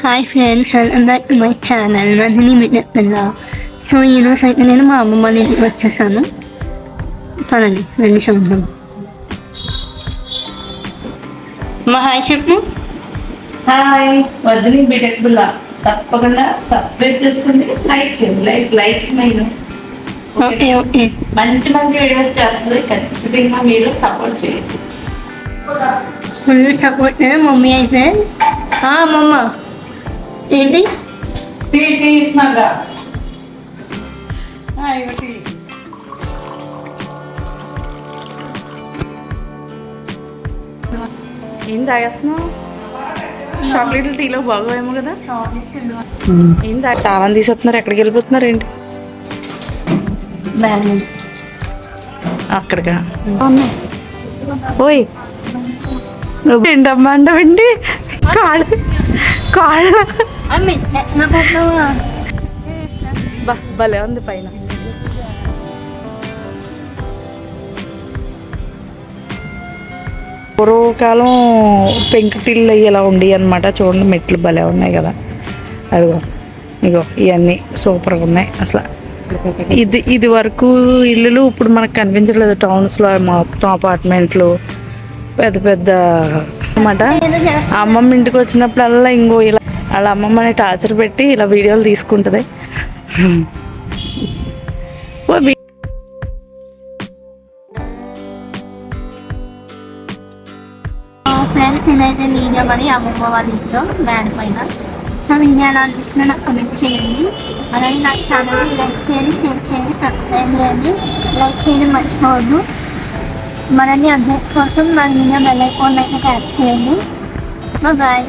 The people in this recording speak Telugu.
Hi friends, welcome back to my channel మదిని మిట్టపిల్ల. సో ఈరోజు అయితే నేను మా అమ్మమ్మ వాళ్ళ ఇంటికి వచ్చేసాను. పదండి వెళ్ళి చూద్దాం. మా హాయ్ చెప్పు. హాయ్ వదిలి బిటెక్బుల్లా తప్పకుండా సబ్స్క్రైబ్ చేసుకోండి, లైక్ చేయండి. Like main. Okay okay. మంచి వీడియోస్ చేస్తుంది, ఖచ్చితంగా మీరు సపోర్ట్ చేయండి. Full support. మమ్మీ అయితే అమ్మమ్మ ఏంటి టీ ఇస్తున్నాగా టీ ఏం తాగేస్తున్నావు? చాక్లెట్లు టీలో బాగోయేమో కదా. ఏం చాలా తీసేస్తున్నారు, ఎక్కడికి వెళ్ళిపోతున్నారు ఏంటి? అక్కడికా? ఓయ్ ఏంటమ్మా అంటావండి? కాళ్ళు భలే ఉంది పైన. పూర్వకాలం పెంకుటిల్లు ఇలా ఉండి అనమాట. చూడండి మెట్లు భలే ఉన్నాయి కదా. అదిగో ఇగో ఇవన్నీ సూపర్గా ఉన్నాయి అసలు. ఇది వరకు ఇల్లులు ఇప్పుడు మనకు కనిపించట్లేదు. టౌన్స్లో మొత్తం అపార్ట్మెంట్లు పెద్ద పెద్ద అన్నమాట. అమ్మమ్మ ఇంటికి వచ్చినప్పుడల్లా ఇంకో ఇలా వాళ్ళ అమ్మమ్మని టార్చర్ పెట్టి ఇలా వీడియోలు తీసుకుంటుంది. ఫ్రెండ్స్, ఇదైతే వీడియో మరి అమ్మమ్మ వాళ్ళ ఇంట్లో బ్యాడ్ పైన. సో వీడియో ఎలా అనిపించినా నాకు కమెంట్ చేయండి. అలాగే నా ఛానల్ని లైక్ చేయండి, షేర్ చేయండి, సబ్స్క్రైబ్ చేయండి. లైక్ చేయండి మర్చిపోవద్దు. మరిన్ని అప్డేట్స్ కోసం నా వీడియో బెల్ ఐకాన్ అయితే ట్యాప్ చేయండి. బాయ్.